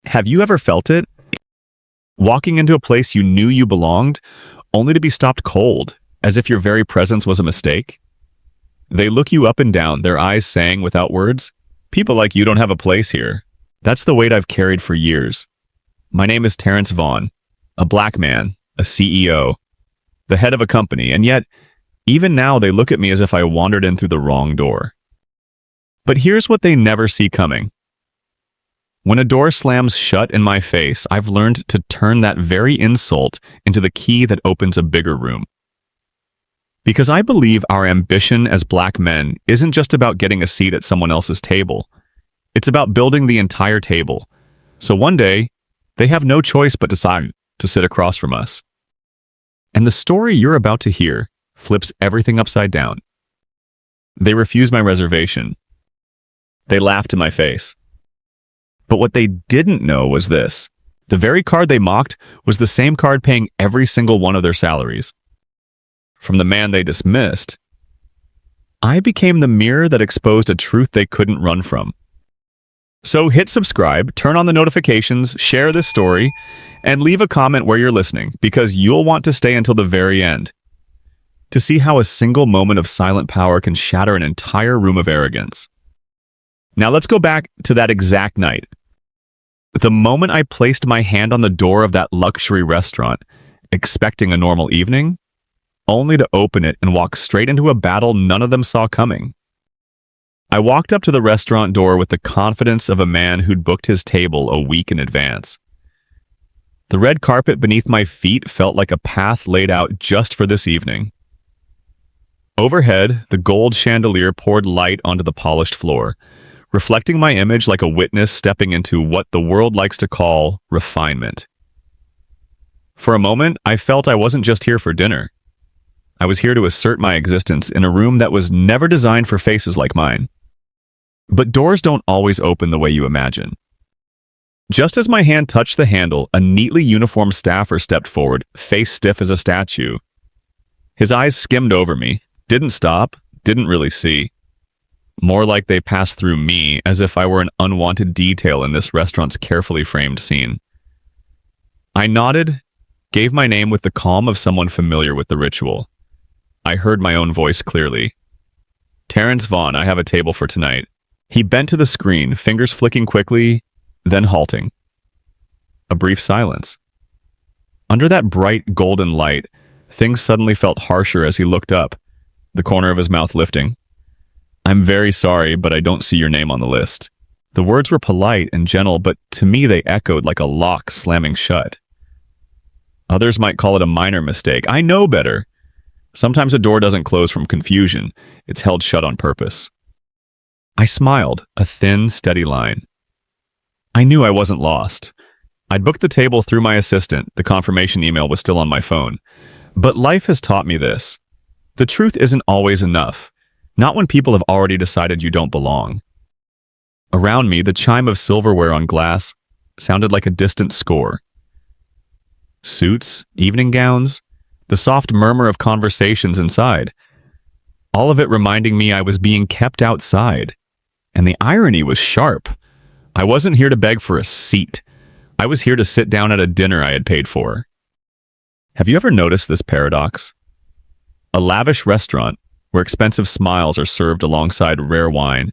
Have you ever felt it? Walking into a place you knew you belonged, only to be stopped cold, as if your very presence was a mistake? They look you up and down, their eyes saying without words, "People like you don't have a place here." That's the weight I've carried for years. My name is Terrence Vaughn, a black man, a CEO, the head of a company, and yet, even now they look at me as if I wandered in through the wrong door. But here's what they never see coming. When a door slams shut in my face, I've learned to turn that very insult into the key that opens a bigger room. Because I believe our ambition as black men isn't just about getting a seat at someone else's table. It's about building the entire table. So one day, they have no choice but decide to sit across from us. And the story you're about to hear flips everything upside down. They refused my reservation. They laughed in my face. But what they didn't know was this. The very card they mocked was the same card paying every single one of their salaries. From the man they dismissed, I became the mirror that exposed a truth they couldn't run from. So hit subscribe, turn on the notifications, share this story, and leave a comment where you're listening, because you'll want to stay until the very end to see how a single moment of silent power can shatter an entire room of arrogance. Now let's go back to that exact night. The moment I placed my hand on the door of that luxury restaurant, expecting a normal evening, only to open it and walk straight into a battle none of them saw coming. I walked up to the restaurant door with the confidence of a man who'd booked his table a week in advance. The red carpet beneath my feet felt like a path laid out just for this evening. Overhead, the gold chandelier poured light onto the polished floor, reflecting my image like a witness stepping into what the world likes to call refinement. For a moment, I felt I wasn't just here for dinner. I was here to assert my existence in a room that was never designed for faces like mine. But doors don't always open the way you imagine. Just as my hand touched the handle, a neatly uniformed staffer stepped forward, face stiff as a statue. His eyes skimmed over me, didn't stop, didn't really see. More like they passed through me, as if I were an unwanted detail in this restaurant's carefully framed scene. I nodded, gave my name with the calm of someone familiar with the ritual. I heard my own voice clearly. "Terrence Vaughn, I have a table for tonight." He bent to the screen, fingers flicking quickly, then halting. A brief silence. Under that bright golden light, things suddenly felt harsher as he looked up, the corner of his mouth lifting. "I'm very sorry, but I don't see your name on the list." The words were polite and gentle, but to me they echoed like a lock slamming shut. Others might call it a minor mistake. I know better. Sometimes a door doesn't close from confusion. It's held shut on purpose. I smiled, a thin, steady line. I knew I wasn't lost. I'd booked the table through my assistant. The confirmation email was still on my phone. But life has taught me this. The truth isn't always enough. Not when people have already decided you don't belong. Around me, the chime of silverware on glass sounded like a distant score. Suits, evening gowns, the soft murmur of conversations inside. All of it reminding me I was being kept outside. And the irony was sharp. I wasn't here to beg for a seat. I was here to sit down at a dinner I had paid for. Have you ever noticed this paradox? A lavish restaurant, where expensive smiles are served alongside rare wine,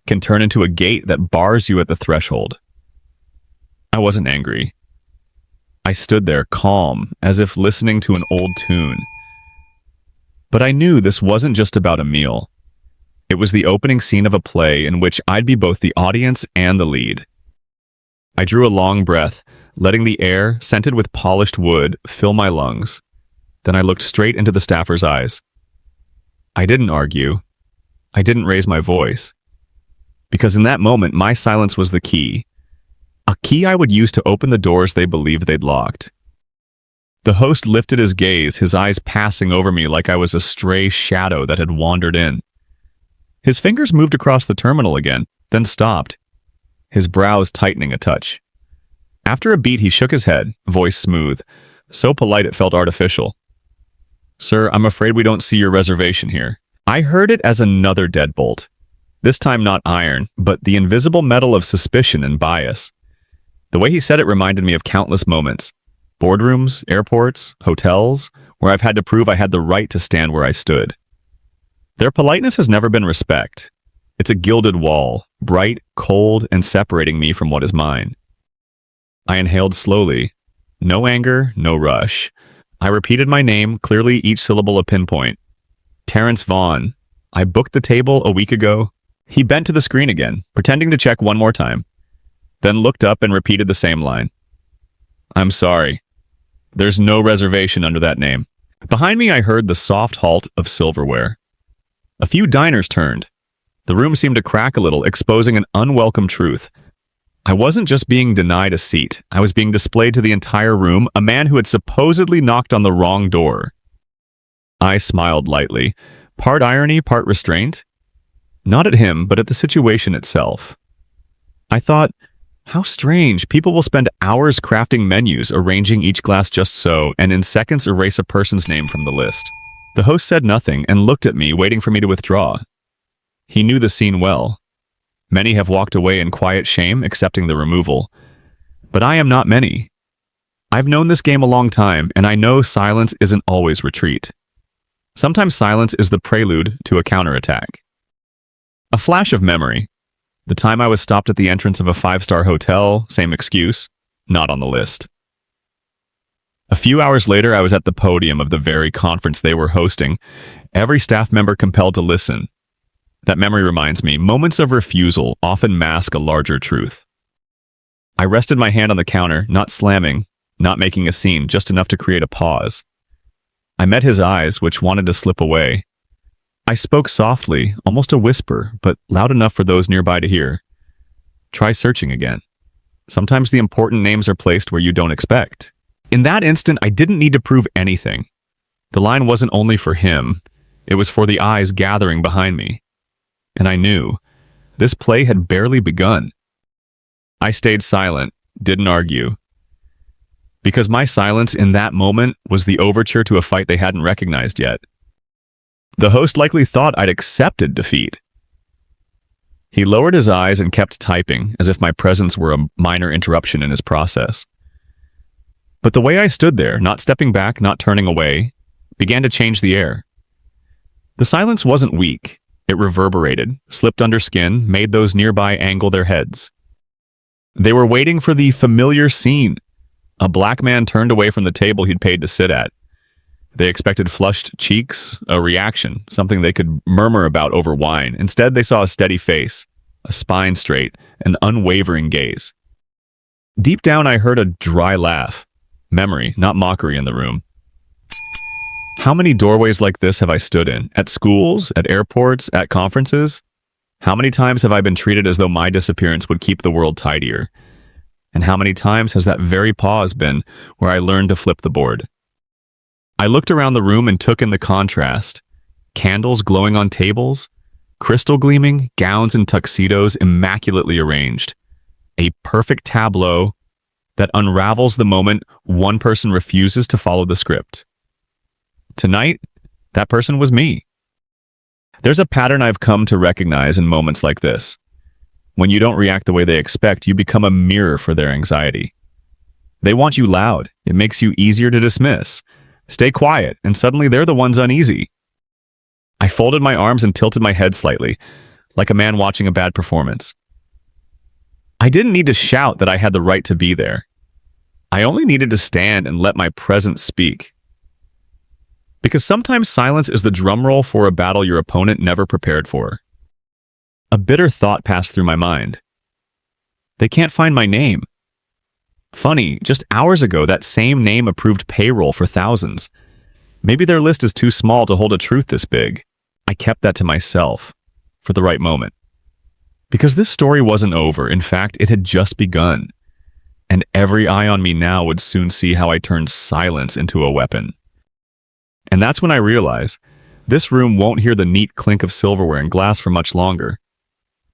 can turn into a gate that bars you at the threshold. I wasn't angry. I stood there calm, as if listening to an old tune. But I knew this wasn't just about a meal. It was the opening scene of a play in which I'd be both the audience and the lead. I drew a long breath, letting the air, scented with polished wood, fill my lungs. Then I looked straight into the staffer's eyes. I didn't argue. I didn't raise my voice. Because in that moment, my silence was the key. A key I would use to open the doors they believed they'd locked. The host lifted his gaze, his eyes passing over me like I was a stray shadow that had wandered in. His fingers moved across the terminal again, then stopped, his brows tightening a touch. After a beat, he shook his head, voice smooth, so polite it felt artificial. "Sir, I'm afraid we don't see your reservation here." I heard it as another deadbolt. This time not iron, but the invisible metal of suspicion and bias. The way he said it reminded me of countless moments. Boardrooms, airports, hotels, where I've had to prove I had the right to stand where I stood. Their politeness has never been respect. It's a gilded wall, bright, cold, and separating me from what is mine. I inhaled slowly. No anger, no rush. I repeated my name, clearly each syllable a pinpoint. Terrence Vaughn. I booked the table a week ago. He bent to the screen again, pretending to check one more time, then looked up and repeated the same line. I'm sorry. There's no reservation under that name. Behind me, I heard the soft halt of silverware. A few diners turned. The room seemed to crack a little, exposing an unwelcome truth. I wasn't just being denied a seat. I was being displayed to the entire room, a man who had supposedly knocked on the wrong door. I smiled lightly, part irony, part restraint. Not at him, but at the situation itself. I thought, how strange. People will spend hours crafting menus, arranging each glass just so, and in seconds erase a person's name from the list. The host said nothing and looked at me, waiting for me to withdraw. He knew the scene well. Many have walked away in quiet shame, accepting the removal. But I am not many. I've known this game a long time, and I know silence isn't always retreat. Sometimes silence is the prelude to a counterattack. A flash of memory. The time I was stopped at the entrance of a 5-star hotel, same excuse, not on the list. A few hours later, I was at the podium of the very conference they were hosting, every staff member compelled to listen. That memory reminds me, moments of refusal often mask a larger truth. I rested my hand on the counter, not slamming, not making a scene, just enough to create a pause. I met his eyes, which wanted to slip away. I spoke softly, almost a whisper, but loud enough for those nearby to hear. Try searching again. Sometimes the important names are placed where you don't expect. In that instant, I didn't need to prove anything. The line wasn't only for him, it was for the eyes gathering behind me. And I knew, this play had barely begun. I stayed silent, didn't argue. Because my silence in that moment was the overture to a fight they hadn't recognized yet. The host likely thought I'd accepted defeat. He lowered his eyes and kept typing, as if my presence were a minor interruption in his process. But the way I stood there, not stepping back, not turning away, began to change the air. The silence wasn't weak. It reverberated, slipped under skin, made those nearby angle their heads. They were waiting for the familiar scene. A black man turned away from the table he'd paid to sit at. They expected flushed cheeks, a reaction, something they could murmur about over wine. Instead, they saw a steady face, a spine straight, an unwavering gaze. Deep down, I heard a dry laugh. Memory, not mockery in the room. How many doorways like this have I stood in? At schools, at airports, at conferences? How many times have I been treated as though my disappearance would keep the world tidier? And how many times has that very pause been where I learned to flip the board? I looked around the room and took in the contrast. Candles glowing on tables, crystal gleaming, gowns and tuxedos immaculately arranged. A perfect tableau that unravels the moment one person refuses to follow the script. Tonight, that person was me. There's a pattern I've come to recognize in moments like this. When you don't react the way they expect, you become a mirror for their anxiety. They want you loud. It makes you easier to dismiss. Stay quiet, and suddenly they're the ones uneasy. I folded my arms and tilted my head slightly, like a man watching a bad performance. I didn't need to shout that I had the right to be there. I only needed to stand and let my presence speak. Because sometimes silence is the drumroll for a battle your opponent never prepared for. A bitter thought passed through my mind. They can't find my name. Funny, just hours ago, that same name approved payroll for thousands. Maybe their list is too small to hold a truth this big. I kept that to myself, for the right moment. Because this story wasn't over. In fact, it had just begun. And every eye on me now would soon see how I turned silence into a weapon. And that's when I realized, this room won't hear the neat clink of silverware and glass for much longer.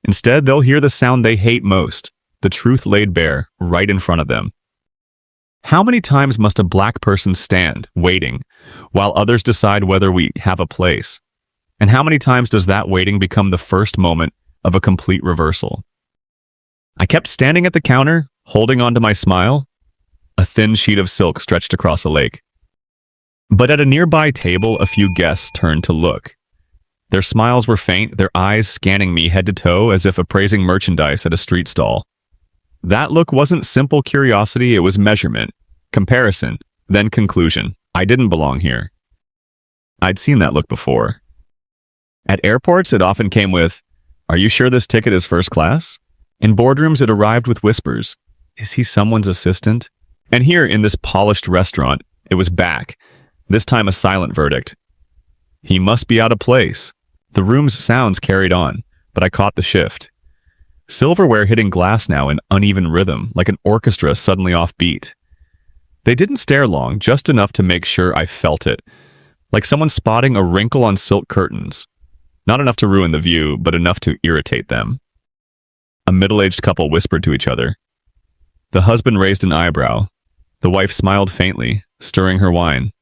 Instead, they'll hear the sound they hate most, the truth laid bare, right in front of them. How many times must a black person stand, waiting, while others decide whether we have a place? And how many times does that waiting become the first moment of a complete reversal? I kept standing at the counter, Holding onto my smile, a thin sheet of silk stretched across a lake. But at a nearby table, a few guests turned to look. Their smiles were faint, their eyes scanning me head to toe as if appraising merchandise at a street stall. That look wasn't simple curiosity, it was measurement, comparison, then conclusion. I didn't belong here. I'd seen that look before. At airports, it often came with, "Are you sure this ticket is first class?" In boardrooms, it arrived with whispers, "Is he someone's assistant?" And here, in this polished restaurant, it was back, this time a silent verdict. He must be out of place. The room's sounds carried on, but I caught the shift. Silverware hitting glass now in uneven rhythm, like an orchestra suddenly off beat. They didn't stare long, just enough to make sure I felt it, like someone spotting a wrinkle on silk curtains. Not enough to ruin the view, but enough to irritate them. A middle-aged couple whispered to each other. The husband raised an eyebrow. The wife smiled faintly, stirring her wine.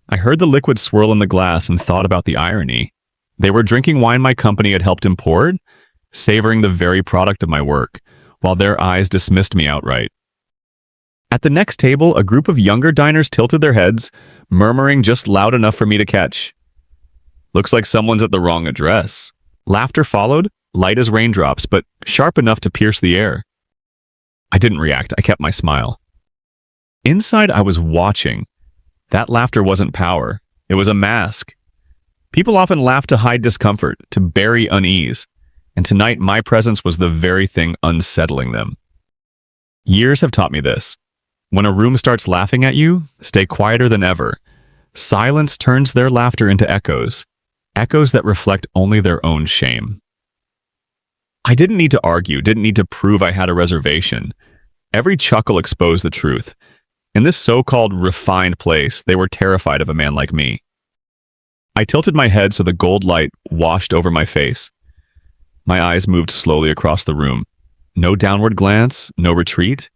I heard the liquid swirl in the glass and thought about the irony. They were drinking wine my company had helped import, savoring the very product of my work, while their eyes dismissed me outright. At the next table, a group of younger diners tilted their heads, murmuring just loud enough for me to catch. "Looks like someone's at the wrong address." Laughter followed, light as raindrops, but sharp enough to pierce the air. I didn't react, I kept my smile. Inside, I was watching. That laughter wasn't power, it was a mask. People often laugh to hide discomfort, to bury unease, and tonight my presence was the very thing unsettling them. Years have taught me this. When a room starts laughing at you, stay quieter than ever. Silence turns their laughter into echoes, echoes that reflect only their own shame. I didn't need to argue, didn't need to prove I had a reservation. Every chuckle exposed the truth. In this so-called refined place, they were terrified of a man like me. I tilted my head so the gold light washed over my face. My eyes moved slowly across the room. No downward glance, no retreat.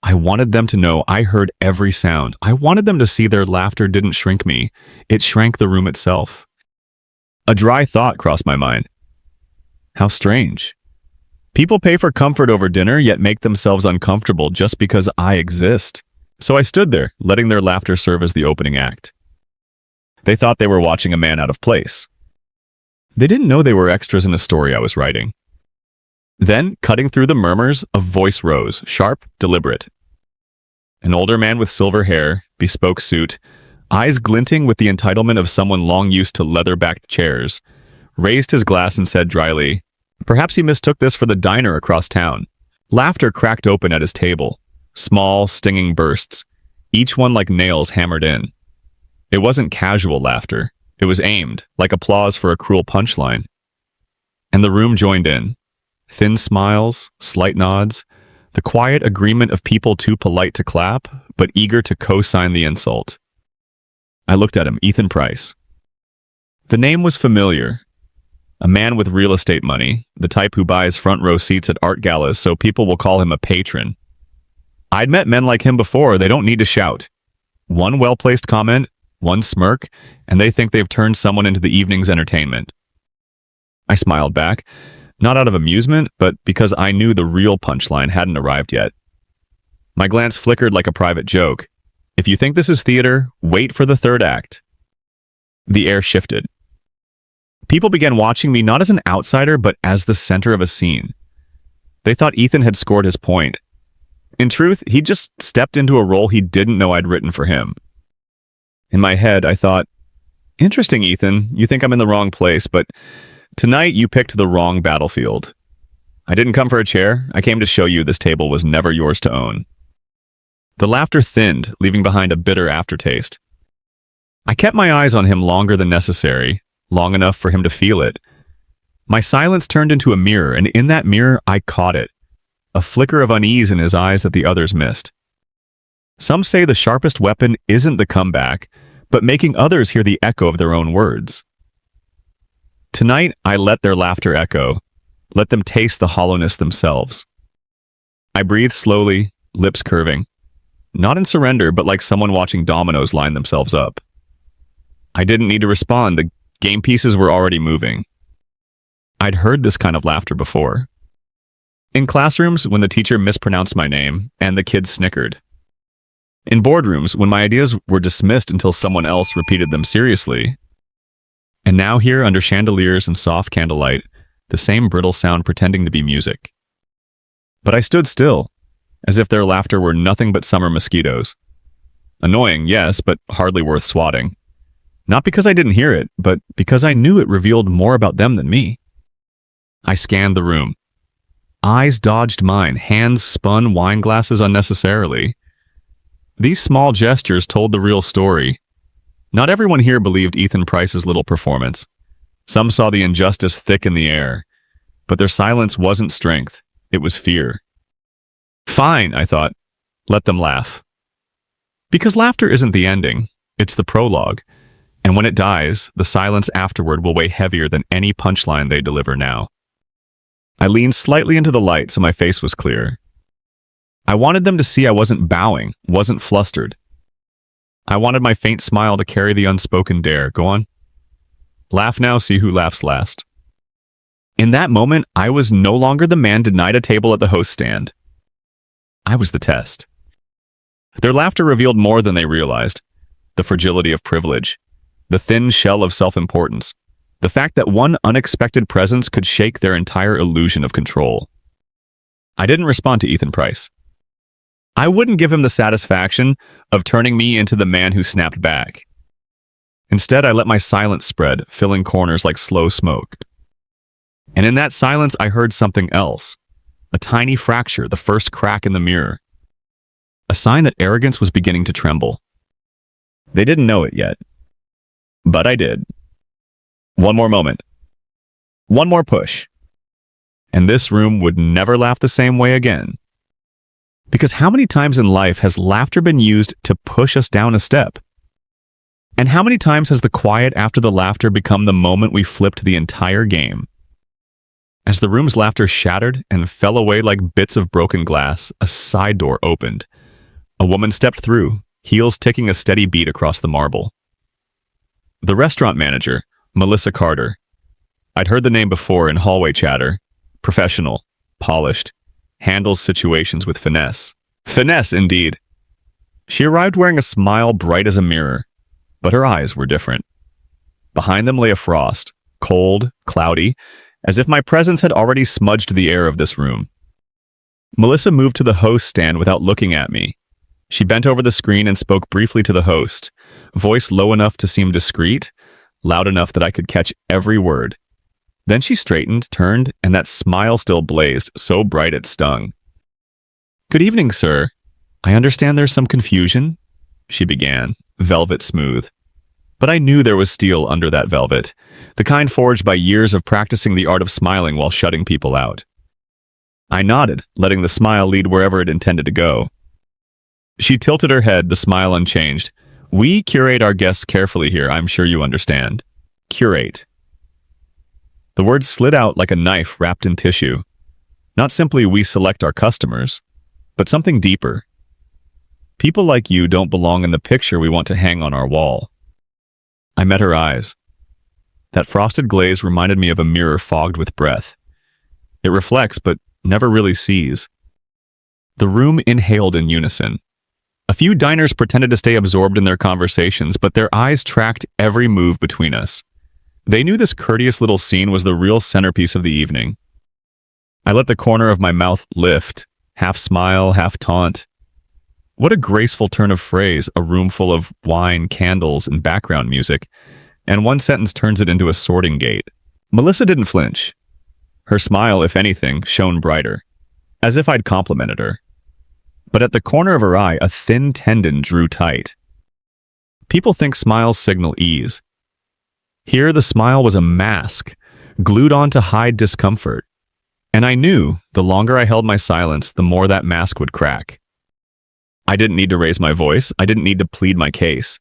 I wanted them to know I heard every sound. I wanted them to see their laughter didn't shrink me. It shrank the room itself. A dry thought crossed my mind. How strange. People pay for comfort over dinner, yet make themselves uncomfortable just because I exist. So I stood there, letting their laughter serve as the opening act. They thought they were watching a man out of place. They didn't know they were extras in a story I was writing. Then, cutting through the murmurs, a voice rose, sharp, deliberate. An older man with silver hair, bespoke suit, eyes glinting with the entitlement of someone long used to leather-backed chairs, raised his glass and said dryly, "Perhaps he mistook this for the diner across town." Laughter cracked open at his table, small, stinging bursts, each one like nails hammered in. It wasn't casual laughter. It was aimed, like applause for a cruel punchline. And the room joined in. Thin smiles, slight nods, the quiet agreement of people too polite to clap, but eager to co-sign the insult. I looked at him, Ethan Price. The name was familiar. A man with real estate money, the type who buys front row seats at art galas so people will call him a patron. I'd met men like him before, they don't need to shout. One well-placed comment, one smirk, and they think they've turned someone into the evening's entertainment. I smiled back, not out of amusement, but because I knew the real punchline hadn't arrived yet. My glance flickered like a private joke. If you think this is theater, wait for the third act. The air shifted. People began watching me not as an outsider, but as the center of a scene. They thought Ethan had scored his point. In truth, he just stepped into a role he didn't know I'd written for him. In my head, I thought, interesting, Ethan, you think I'm in the wrong place, but tonight you picked the wrong battlefield. I didn't come for a chair. I came to show you this table was never yours to own. The laughter thinned, leaving behind a bitter aftertaste. I kept my eyes on him longer than necessary, long enough for him to feel it. My silence turned into a mirror, and in that mirror, I caught it. A flicker of unease in his eyes that the others missed. Some say the sharpest weapon isn't the comeback, but making others hear the echo of their own words. Tonight, I let their laughter echo, let them taste the hollowness themselves. I breathed slowly, lips curving. Not in surrender, but like someone watching dominoes line themselves up. I didn't need to respond, the game pieces were already moving. I'd heard this kind of laughter before. In classrooms, when the teacher mispronounced my name and the kids snickered. In boardrooms, when my ideas were dismissed until someone else repeated them seriously. And now here, under chandeliers and soft candlelight, the same brittle sound pretending to be music. But I stood still, as if their laughter were nothing but summer mosquitoes. Annoying, yes, but hardly worth swatting. Not because I didn't hear it, but because I knew it revealed more about them than me. I scanned the room. Eyes dodged mine, hands spun wine glasses unnecessarily. These small gestures told the real story. Not everyone here believed Ethan Price's little performance. Some saw the injustice thick in the air, but their silence wasn't strength, it was fear. Fine, I thought. Let them laugh. Because laughter isn't the ending, it's the prologue. And when it dies, the silence afterward will weigh heavier than any punchline they deliver now. I leaned slightly into the light so my face was clear. I wanted them to see I wasn't bowing, wasn't flustered. I wanted my faint smile to carry the unspoken dare. Go on. Laugh now, see who laughs last. In that moment, I was no longer the man denied a table at the host stand. I was the test. Their laughter revealed more than they realized. The fragility of privilege. The thin shell of self-importance. The fact that one unexpected presence could shake their entire illusion of control. I didn't respond to Ethan Price. I wouldn't give him the satisfaction of turning me into the man who snapped back. Instead, I let my silence spread, filling corners like slow smoke. And in that silence, I heard something else. A tiny fracture, the first crack in the mirror. A sign that arrogance was beginning to tremble. They didn't know it yet. But I did. One more moment. One more push. And this room would never laugh the same way again. Because how many times in life has laughter been used to push us down a step? And how many times has the quiet after the laughter become the moment we flipped the entire game? As the room's laughter shattered and fell away like bits of broken glass, a side door opened. A woman stepped through, heels ticking a steady beat across the marble. The restaurant manager, Melissa Carter. I'd heard the name before in hallway chatter. Professional, polished, handles situations with finesse. Finesse, indeed. She arrived wearing a smile bright as a mirror, but her eyes were different. Behind them lay a frost, cold, cloudy, as if my presence had already smudged the air of this room. Melissa moved to the host stand without looking at me. She bent over the screen and spoke briefly to the host, voice low enough to seem discreet, loud enough that I could catch every word. Then she straightened, turned, and that smile still blazed, so bright it stung. "Good evening, sir. I understand there's some confusion," she began, velvet smooth. But I knew there was steel under that velvet, the kind forged by years of practicing the art of smiling while shutting people out. I nodded, letting the smile lead wherever it intended to go. She tilted her head, the smile unchanged. "We curate our guests carefully here, I'm sure you understand. Curate." The words slid out like a knife wrapped in tissue. Not simply we select our customers, but something deeper. People like you don't belong in the picture we want to hang on our wall. I met her eyes. That frosted glaze reminded me of a mirror fogged with breath. It reflects, but never really sees. The room inhaled in unison. A few diners pretended to stay absorbed in their conversations, but their eyes tracked every move between us. They knew this courteous little scene was the real centerpiece of the evening. I let the corner of my mouth lift, half smile, half taunt. What a graceful turn of phrase, a room full of wine, candles, and background music, and one sentence turns it into a sorting gate. Melissa didn't flinch. Her smile, if anything, shone brighter, as if I'd complimented her. But at the corner of her eye, a thin tendon drew tight. People think smiles signal ease. Here, the smile was a mask, glued on to hide discomfort. And I knew, the longer I held my silence, the more that mask would crack. I didn't need to raise my voice. I didn't need to plead my case.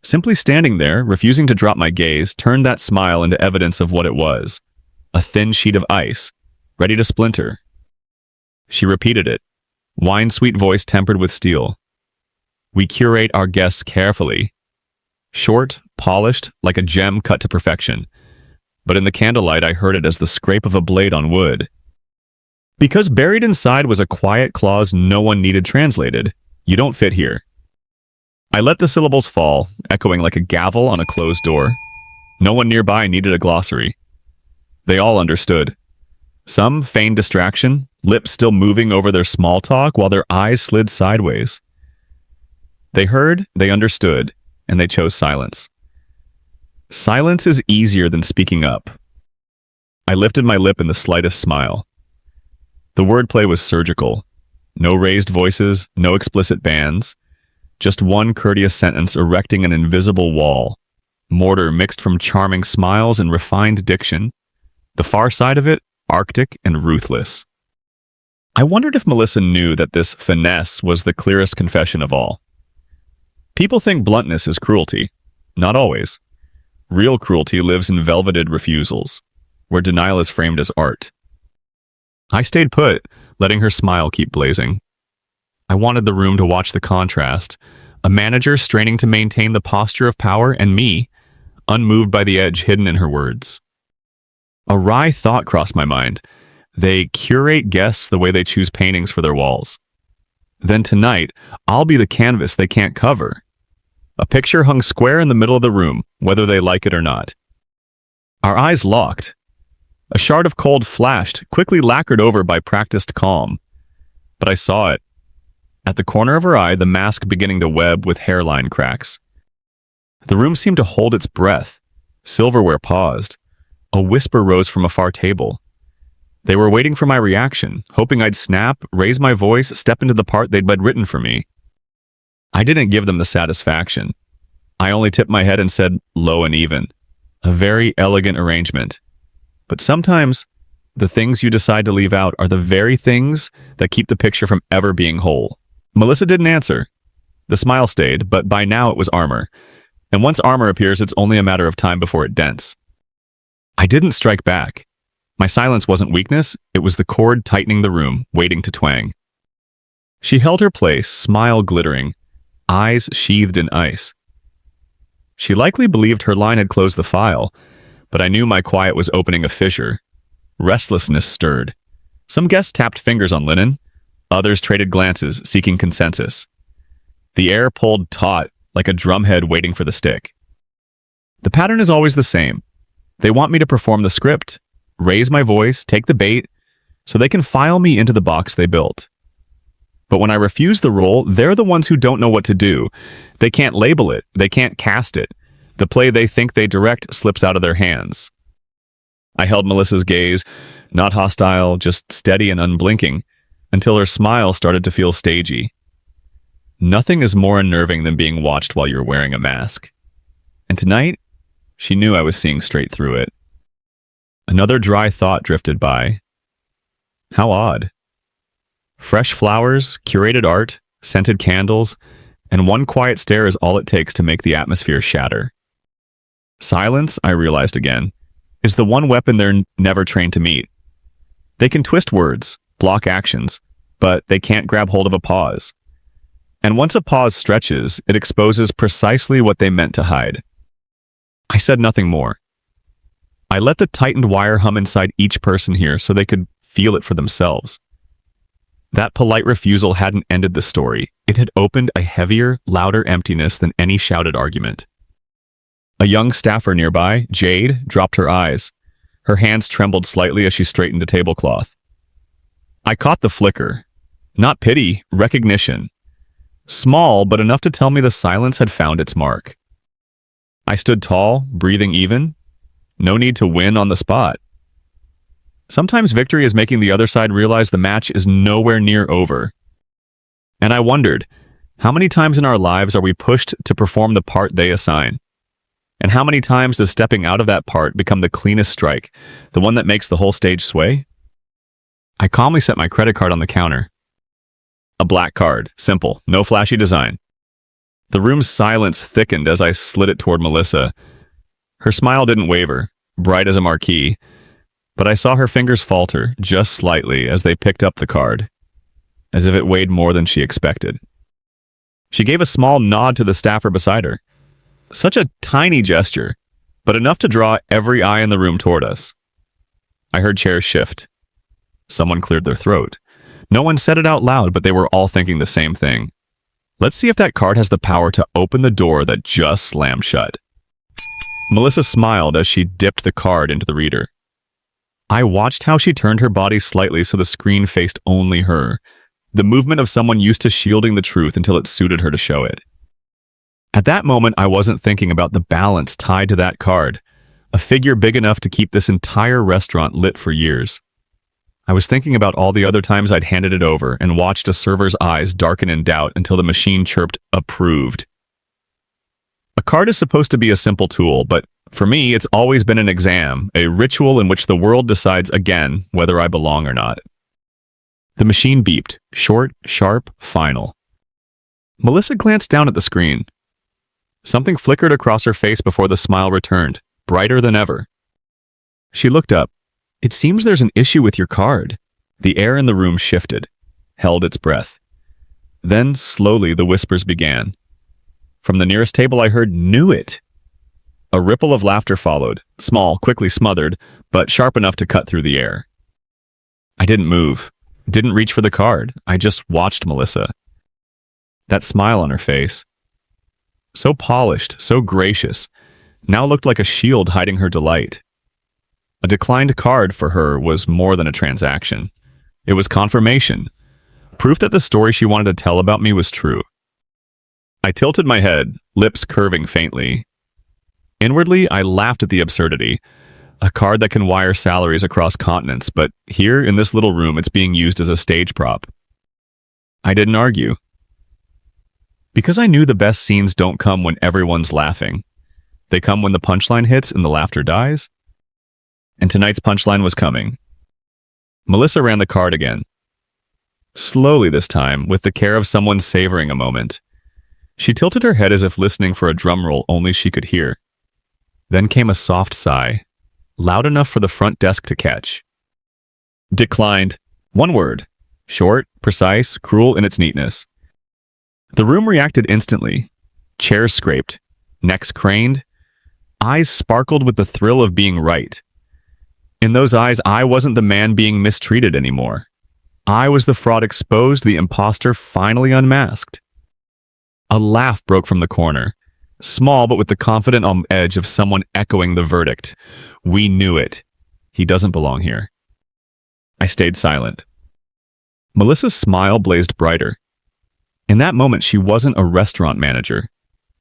Simply standing there, refusing to drop my gaze, turned that smile into evidence of what it was. A thin sheet of ice, ready to splinter. She repeated it, wine-sweet voice tempered with steel. "We curate our guests carefully." Short, polished, like a gem cut to perfection. But in the candlelight, I heard it as the scrape of a blade on wood. Because buried inside was a quiet clause no one needed translated. You don't fit here. I let the syllables fall, echoing like a gavel on a closed door. No one nearby needed a glossary. They all understood. Some feigned distraction, lips still moving over their small talk while their eyes slid sideways. They heard, they understood, and they chose silence. Silence is easier than speaking up. I lifted my lip in the slightest smile. The wordplay was surgical. No raised voices, no explicit bands. Just one courteous sentence erecting an invisible wall. Mortar mixed from charming smiles and refined diction. The far side of it, arctic and ruthless. I wondered if Melissa knew that this finesse was the clearest confession of all. People think bluntness is cruelty. Not always. Real cruelty lives in velveted refusals, where denial is framed as art. I stayed put, letting her smile keep blazing. I wanted the room to watch the contrast, a manager straining to maintain the posture of power and me, unmoved by the edge hidden in her words. A wry thought crossed my mind. They curate guests the way they choose paintings for their walls. Then tonight, I'll be the canvas they can't cover. A picture hung square in the middle of the room, whether they like it or not. Our eyes locked. A shard of cold flashed, quickly lacquered over by practiced calm. But I saw it. At the corner of her eye, the mask beginning to web with hairline cracks. The room seemed to hold its breath. Silverware paused. A whisper rose from a far table. They were waiting for my reaction, hoping I'd snap, raise my voice, step into the part they'd written for me. I didn't give them the satisfaction. I only tipped my head and said, low and even. A very elegant arrangement. But sometimes, the things you decide to leave out are the very things that keep the picture from ever being whole. Melissa didn't answer. The smile stayed, but by now it was armor. And once armor appears, it's only a matter of time before it dents. I didn't strike back. My silence wasn't weakness, it was the cord tightening the room, waiting to twang. She held her place, smile glittering, eyes sheathed in ice. She likely believed her line had closed the file, but I knew my quiet was opening a fissure. Restlessness stirred. Some guests tapped fingers on linen, others traded glances, seeking consensus. The air pulled taut, like a drumhead waiting for the stick. The pattern is always the same. They want me to perform the script, raise my voice, take the bait, so they can file me into the box they built. But when I refuse the role, they're the ones who don't know what to do. They can't label it, they can't cast it. The play they think they direct slips out of their hands. I held Melissa's gaze, not hostile, just steady and unblinking, until her smile started to feel stagey. Nothing is more unnerving than being watched while you're wearing a mask. And tonight, she knew I was seeing straight through it. Another dry thought drifted by. How odd. Fresh flowers, curated art, scented candles, and one quiet stare is all it takes to make the atmosphere shatter. Silence, I realized again, is the one weapon they're never trained to meet. They can twist words, block actions, but they can't grab hold of a pause. And once a pause stretches, it exposes precisely what they meant to hide. I said nothing more. I let the tightened wire hum inside each person here so they could feel it for themselves. That polite refusal hadn't ended the story. It had opened a heavier, louder emptiness than any shouted argument. A young staffer nearby, Jade, dropped her eyes. Her hands trembled slightly as she straightened a tablecloth. I caught the flicker. Not pity, recognition. Small, but enough to tell me the silence had found its mark. I stood tall, breathing even. No need to win on the spot. Sometimes victory is making the other side realize the match is nowhere near over. And I wondered, how many times in our lives are we pushed to perform the part they assign? And how many times does stepping out of that part become the cleanest strike, the one that makes the whole stage sway? I calmly set my credit card on the counter. A black card, simple, no flashy design. The room's silence thickened as I slid it toward Melissa. Her smile didn't waver, bright as a marquee, but I saw her fingers falter just slightly as they picked up the card, as if it weighed more than she expected. She gave a small nod to the staffer beside her. Such a tiny gesture, but enough to draw every eye in the room toward us. I heard chairs shift. Someone cleared their throat. No one said it out loud, but they were all thinking the same thing. Let's see if that card has the power to open the door that just slammed shut. Melissa smiled as she dipped the card into the reader. I watched how she turned her body slightly so the screen faced only her, the movement of someone used to shielding the truth until it suited her to show it. At that moment, I wasn't thinking about the balance tied to that card, a figure big enough to keep this entire restaurant lit for years. I was thinking about all the other times I'd handed it over and watched a server's eyes darken in doubt until the machine chirped, approved. A card is supposed to be a simple tool, but for me, it's always been an exam, a ritual in which the world decides again whether I belong or not. The machine beeped, short, sharp, final. Melissa glanced down at the screen. Something flickered across her face before the smile returned, brighter than ever. She looked up. It seems there's an issue with your card. The air in the room shifted, held its breath. Then, slowly, the whispers began. From the nearest table I heard, "Knew it!" A ripple of laughter followed, small, quickly smothered, but sharp enough to cut through the air. I didn't move, didn't reach for the card. I just watched Melissa. That smile on her face, so polished, so gracious, now looked like a shield hiding her delight. A declined card for her was more than a transaction. It was confirmation, proof that the story she wanted to tell about me was true. I tilted my head, lips curving faintly. Inwardly, I laughed at the absurdity. A card that can wire salaries across continents, but here, in this little room, it's being used as a stage prop. I didn't argue. Because I knew the best scenes don't come when everyone's laughing. They come when the punchline hits and the laughter dies. And tonight's punchline was coming. Melissa ran the card again. Slowly this time, with the care of someone savoring a moment. She tilted her head as if listening for a drum roll only she could hear. Then came a soft sigh, loud enough for the front desk to catch. Declined. One word. Short, precise, cruel in its neatness. The room reacted instantly. Chairs scraped, necks craned, eyes sparkled with the thrill of being right. In those eyes, I wasn't the man being mistreated anymore. I was the fraud exposed, the imposter finally unmasked. A laugh broke from the corner, small but with the confident edge of someone echoing the verdict. We knew it. He doesn't belong here. I stayed silent. Melissa's smile blazed brighter. In that moment, she wasn't a restaurant manager.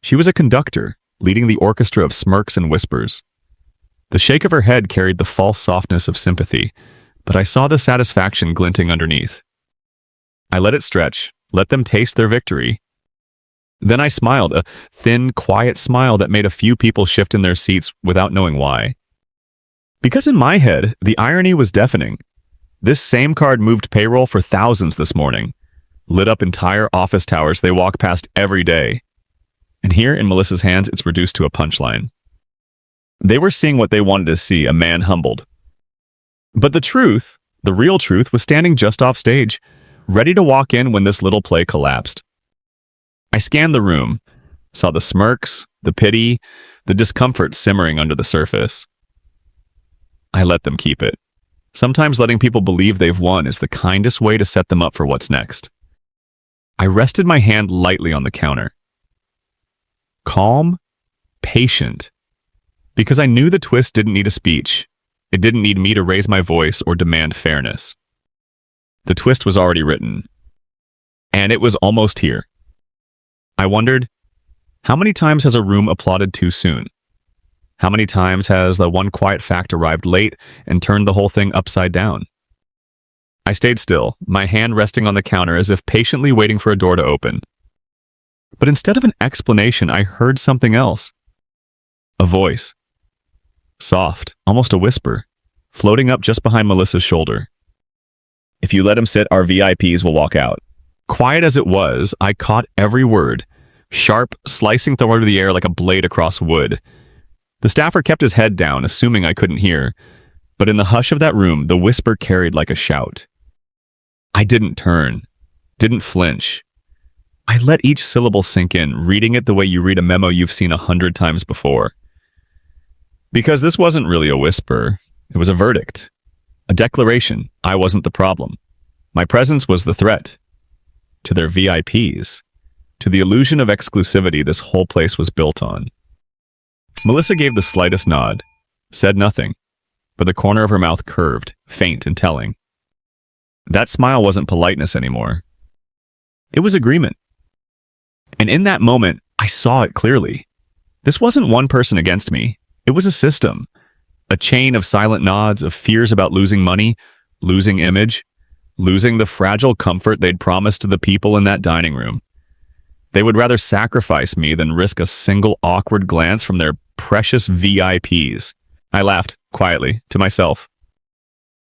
She was a conductor, leading the orchestra of smirks and whispers. The shake of her head carried the false softness of sympathy, but I saw the satisfaction glinting underneath. I let it stretch, let them taste their victory. Then I smiled, a thin, quiet smile that made a few people shift in their seats without knowing why. Because in my head, the irony was deafening. This same card moved payroll for thousands this morning, lit up entire office towers they walk past every day. And here in Melissa's hands, it's reduced to a punchline. They were seeing what they wanted to see, a man humbled. But the truth, the real truth, was standing just off stage, ready to walk in when this little play collapsed. I scanned the room, saw the smirks, the pity, the discomfort simmering under the surface. I let them keep it. Sometimes letting people believe they've won is the kindest way to set them up for what's next. I rested my hand lightly on the counter. Calm, patient. Because I knew the twist didn't need a speech. It didn't need me to raise my voice or demand fairness. The twist was already written. And it was almost here. I wondered, how many times has a room applauded too soon? How many times has the one quiet fact arrived late and turned the whole thing upside down? I stayed still, my hand resting on the counter as if patiently waiting for a door to open. But instead of an explanation, I heard something else. A voice. Soft, almost a whisper, floating up just behind Melissa's shoulder. If you let him sit, our VIPs will walk out. Quiet as it was, I caught every word, sharp, slicing through the air like a blade across wood. The staffer kept his head down, assuming I couldn't hear, but in the hush of that room, the whisper carried like a shout. I didn't turn, didn't flinch. I let each syllable sink in, reading it the way you read a memo you've seen 100 times before. Because this wasn't really a whisper, it was a verdict. A A declaration. I wasn't the problem. My presence was the threat. To their VIPs. To the illusion of exclusivity this whole place was built on. Melissa gave the slightest nod, said nothing, but the corner of her mouth curved, faint and telling. That smile wasn't politeness anymore. It was agreement. And in that moment, I saw it clearly. This wasn't one person against me. It was a system. A chain of silent nods, of fears about losing money, losing image, losing the fragile comfort they'd promised to the people in that dining room. They would rather sacrifice me than risk a single awkward glance from their precious VIPs. I laughed, quietly, to myself.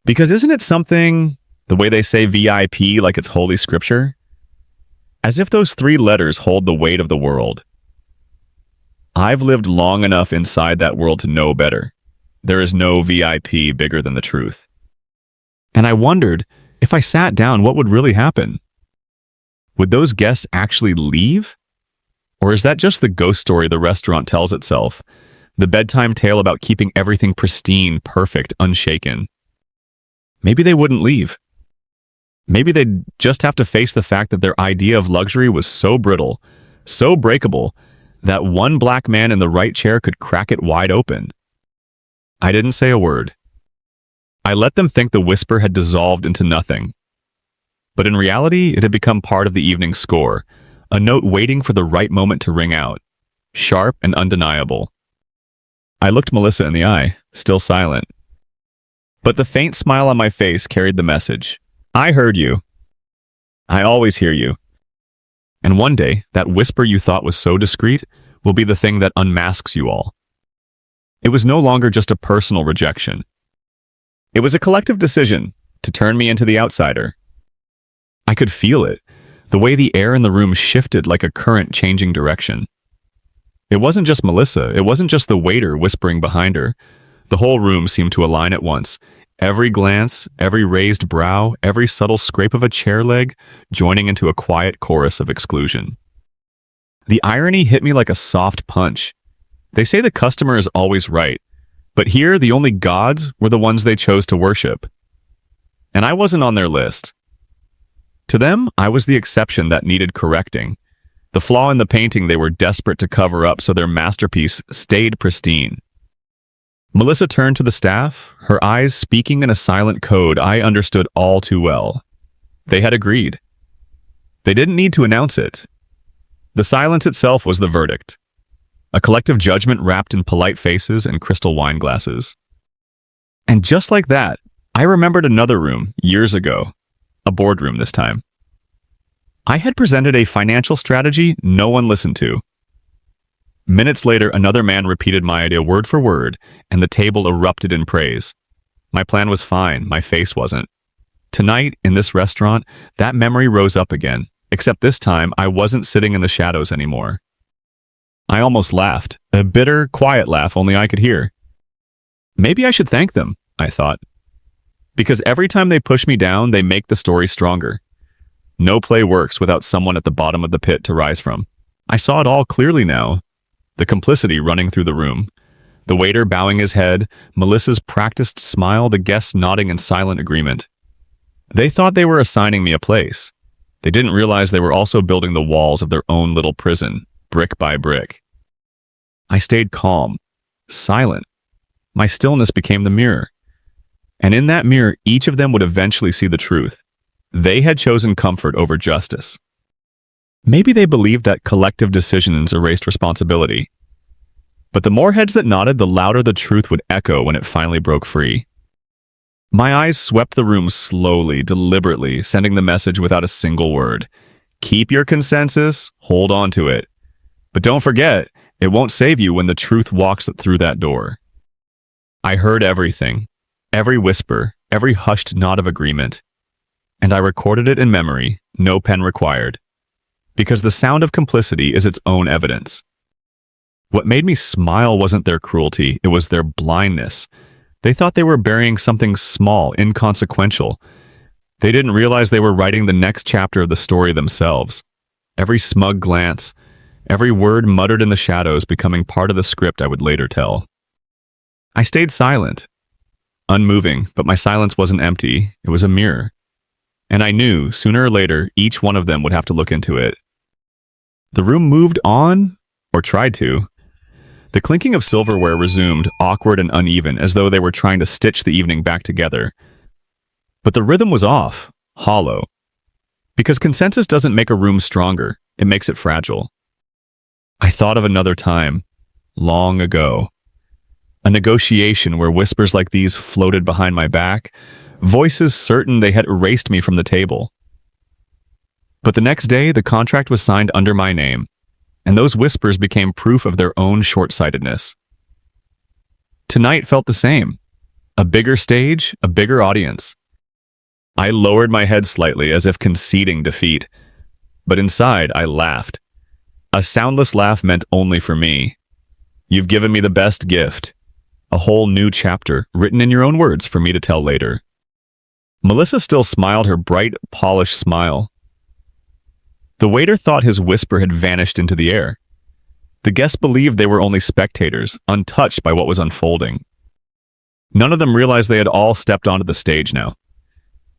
Because isn't it something, the way they say VIP like it's holy scripture? As if those 3 letters hold the weight of the world. I've lived long enough inside that world to know better. There is no VIP bigger than the truth. And I wondered, if I sat down, what would really happen? Would those guests actually leave? Or is that just the ghost story the restaurant tells itself? The bedtime tale about keeping everything pristine, perfect, unshaken? Maybe they wouldn't leave. Maybe they'd just have to face the fact that their idea of luxury was so brittle, so breakable, that one black man in the right chair could crack it wide open. I didn't say a word. I let them think the whisper had dissolved into nothing. But in reality, it had become part of the evening's score, a note waiting for the right moment to ring out, sharp and undeniable. I looked Melissa in the eye, still silent. But the faint smile on my face carried the message. I heard you. I always hear you. And one day, that whisper you thought was so discreet will be the thing that unmasks you all. It was no longer just a personal rejection. It was a collective decision to turn me into the outsider. I could feel it, the way the air in the room shifted like a current changing direction. It wasn't just Melissa, it wasn't just the waiter whispering behind her. The whole room seemed to align at once. Every glance, every raised brow, every subtle scrape of a chair leg, joining into a quiet chorus of exclusion. The irony hit me like a soft punch. They say the customer is always right, but here the only gods were the ones they chose to worship. And I wasn't on their list. To them, I was the exception that needed correcting, the flaw in the painting they were desperate to cover up so their masterpiece stayed pristine. Melissa turned to the staff, her eyes speaking in a silent code I understood all too well. They had agreed. They didn't need to announce it. The silence itself was the verdict. A collective judgment wrapped in polite faces and crystal wine glasses. And just like that, I remembered another room years ago, a boardroom this time. I had presented a financial strategy no one listened to. Minutes later, another man repeated my idea word for word, and the table erupted in praise. My plan was fine, my face wasn't. Tonight, in this restaurant, that memory rose up again, except this time I wasn't sitting in the shadows anymore. I almost laughed, a bitter, quiet laugh only I could hear. Maybe I should thank them, I thought. Because every time they push me down, they make the story stronger. No play works without someone at the bottom of the pit to rise from. I saw it all clearly now. The complicity running through the room. The waiter bowing his head, Melissa's practiced smile, the guests nodding in silent agreement. They thought they were assigning me a place. They didn't realize they were also building the walls of their own little prison, brick by brick. I stayed calm, silent. My stillness became the mirror. And in that mirror, each of them would eventually see the truth. They had chosen comfort over justice. Maybe they believed that collective decisions erased responsibility. But the more heads that nodded, the louder the truth would echo when it finally broke free. My eyes swept the room slowly, deliberately, sending the message without a single word. Keep your consensus, hold on to it. But don't forget, it won't save you when the truth walks through that door. I heard everything, every whisper, every hushed nod of agreement. And I recorded it in memory, no pen required. Because the sound of complicity is its own evidence. What made me smile wasn't their cruelty, it was their blindness. They thought they were burying something small, inconsequential. They didn't realize they were writing the next chapter of the story themselves. Every smug glance, every word muttered in the shadows becoming part of the script I would later tell. I stayed silent. unmoving, but my silence wasn't empty. It was a mirror. And I knew, sooner or later, each one of them would have to look into it. The room moved on, or tried to. The clinking of silverware resumed, awkward and uneven, as though they were trying to stitch the evening back together. But the rhythm was off, hollow. Because consensus doesn't make a room stronger, it makes it fragile. I thought of another time, long ago. A negotiation where whispers like these floated behind my back, voices certain they had erased me from the table. But the next day, the contract was signed under my name, and those whispers became proof of their own short-sightedness. Tonight felt the same. A bigger stage, a bigger audience. I lowered my head slightly as if conceding defeat, but inside I laughed. A soundless laugh meant only for me. You've given me the best gift. A whole new chapter, written in your own words for me to tell later. Melissa still smiled her bright, polished smile. The waiter thought his whisper had vanished into the air. The guests believed they were only spectators, untouched by what was unfolding. None of them realized they had all stepped onto the stage now.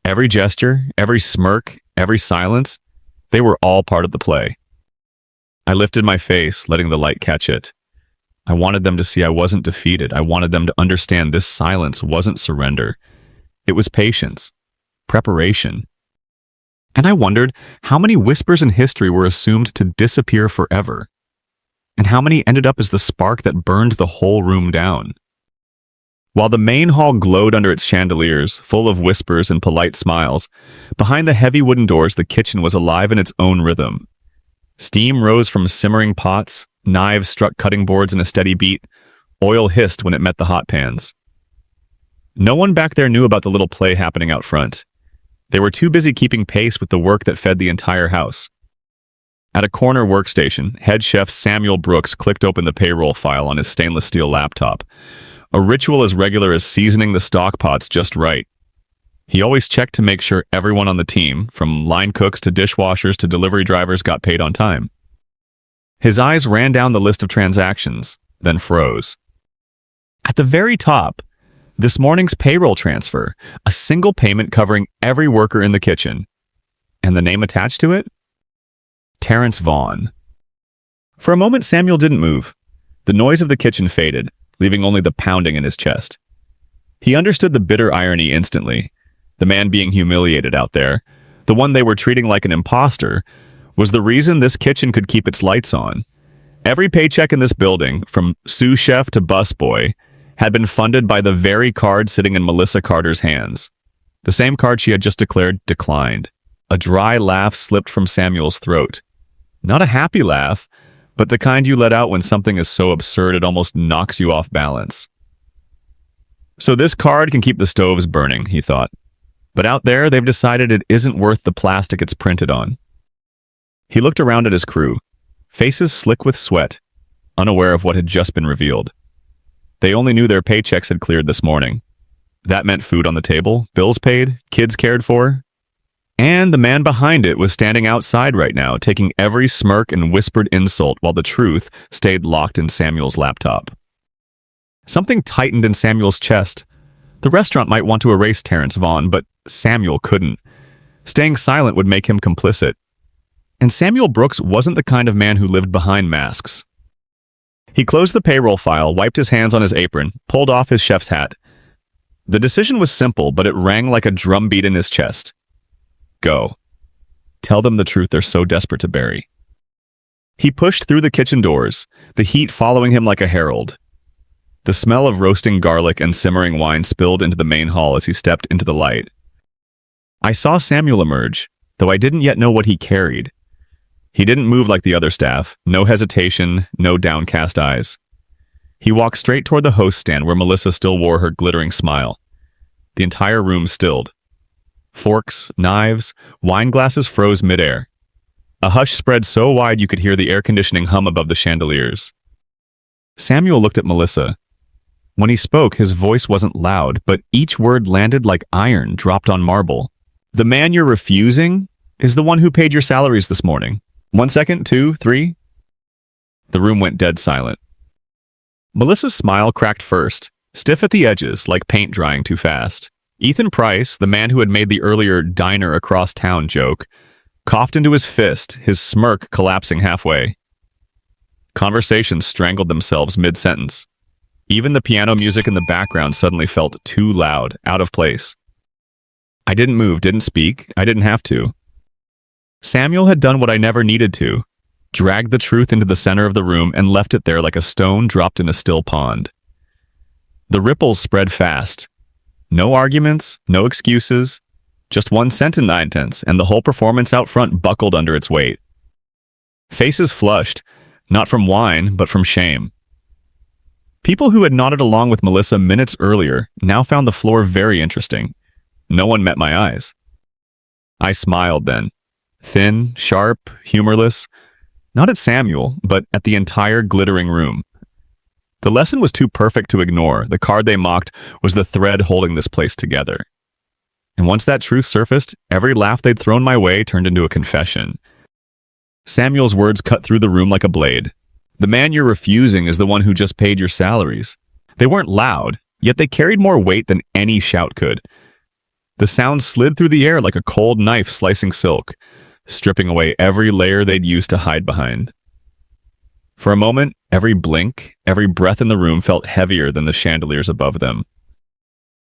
Every gesture, every smirk, every silence, they were all part of the play. I lifted my face, letting the light catch it. I wanted them to see I wasn't defeated. I wanted them to understand this silence wasn't surrender. It was patience, preparation. And I wondered how many whispers in history were assumed to disappear forever, and how many ended up as the spark that burned the whole room down. While the main hall glowed under its chandeliers, full of whispers and polite smiles, behind the heavy wooden doors the kitchen was alive in its own rhythm. Steam rose from simmering pots, knives struck cutting boards in a steady beat, oil hissed when it met the hot pans. No one back there knew about the little play happening out front. They were too busy keeping pace with the work that fed the entire house. At a corner workstation, head chef Samuel Brooks clicked open the payroll file on his stainless steel laptop, a ritual as regular as seasoning the stock pots just right. He always checked to make sure everyone on the team, from line cooks to dishwashers to delivery drivers, got paid on time. His eyes ran down the list of transactions, then froze. At the very top, this morning's payroll transfer, a single payment covering every worker in the kitchen. And the name attached to it? Terrence Vaughn. For a moment, Samuel didn't move. The noise of the kitchen faded, leaving only the pounding in his chest. He understood the bitter irony instantly. The man being humiliated out there, the one they were treating like an imposter, was the reason this kitchen could keep its lights on. Every paycheck in this building, from sous chef to busboy, had been funded by the very card sitting in Melissa Carter's hands. The same card she had just declared declined. A dry laugh slipped from Samuel's throat. Not a happy laugh, but the kind you let out when something is so absurd it almost knocks you off balance. So this card can keep the stoves burning, he thought. But out there, they've decided it isn't worth the plastic it's printed on. He looked around at his crew, faces slick with sweat, unaware of what had just been revealed. They only knew their paychecks had cleared this morning. That meant food on the table, bills paid, kids cared for. And the man behind it was standing outside right now, taking every smirk and whispered insult while the truth stayed locked in Samuel's laptop. Something tightened in Samuel's chest. The restaurant might want to erase Terrence Vaughn, but Samuel couldn't. Staying silent would make him complicit. And Samuel Brooks wasn't the kind of man who lived behind masks. He closed the payroll file, wiped his hands on his apron, pulled off his chef's hat. The decision was simple, but it rang like a drumbeat in his chest. Go. Tell them the truth they're so desperate to bury. He pushed through the kitchen doors, the heat following him like a herald. The smell of roasting garlic and simmering wine spilled into the main hall as he stepped into the light. I saw Samuel emerge, though I didn't yet know what he carried. He didn't move like the other staff, no hesitation, no downcast eyes. He walked straight toward the host stand where Melissa still wore her glittering smile. The entire room stilled. Forks, knives, wine glasses froze midair. A hush spread so wide you could hear the air conditioning hum above the chandeliers. Samuel looked at Melissa. When he spoke, his voice wasn't loud, but each word landed like iron dropped on marble. The man you're refusing is the one who paid your salaries this morning. 1 second, 2, 3. The room went dead silent. Melissa's smile cracked first, stiff at the edges like paint drying too fast. Ethan Price, the man who had made the earlier diner across town joke, coughed into his fist, his smirk collapsing halfway. Conversations strangled themselves mid-sentence. Even the piano music in the background suddenly felt too loud, out of place. I didn't move, didn't speak, I didn't have to. Samuel had done what I never needed to, dragged the truth into the center of the room and left it there like a stone dropped in a still pond. The ripples spread fast. No arguments, no excuses, just one cent and 9 tenths, and the whole performance out front buckled under its weight. Faces flushed, not from wine, but from shame. People who had nodded along with Melissa minutes earlier now found the floor very interesting. No one met my eyes. I smiled then. Thin, sharp, humorless. Not at Samuel, but at the entire glittering room. The lesson was too perfect to ignore. The card they mocked was the thread holding this place together. And once that truth surfaced, every laugh they'd thrown my way turned into a confession. Samuel's words cut through the room like a blade. The man you're refusing is the one who just paid your salaries. They weren't loud, yet they carried more weight than any shout could. The sound slid through the air like a cold knife slicing silk, stripping away every layer they'd used to hide behind. For a moment, every blink, every breath in the room felt heavier than the chandeliers above them.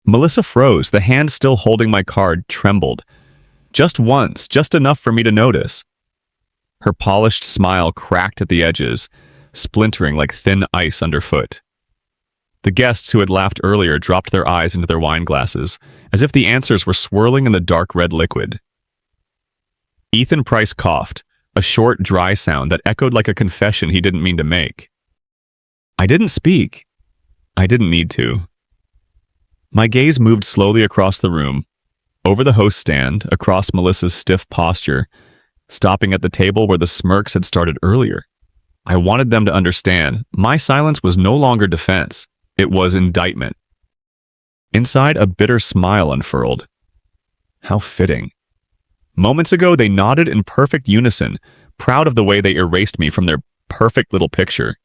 Melissa froze. The hand still holding my card trembled. Just once, just enough for me to notice. Her polished smile cracked at the edges, splintering like thin ice underfoot. The guests who had laughed earlier dropped their eyes into their wine glasses, as if the answers were swirling in the dark red liquid. Ethan Price coughed, a short, dry sound that echoed like a confession he didn't mean to make. I didn't speak. I didn't need to. My gaze moved slowly across the room, over the host stand, across Melissa's stiff posture, stopping at the table where the smirks had started earlier. I wanted them to understand my silence was no longer defense. It was indictment. Inside, a bitter smile unfurled. How fitting. Moments ago, they nodded in perfect unison, proud of the way they erased me from their perfect little picture.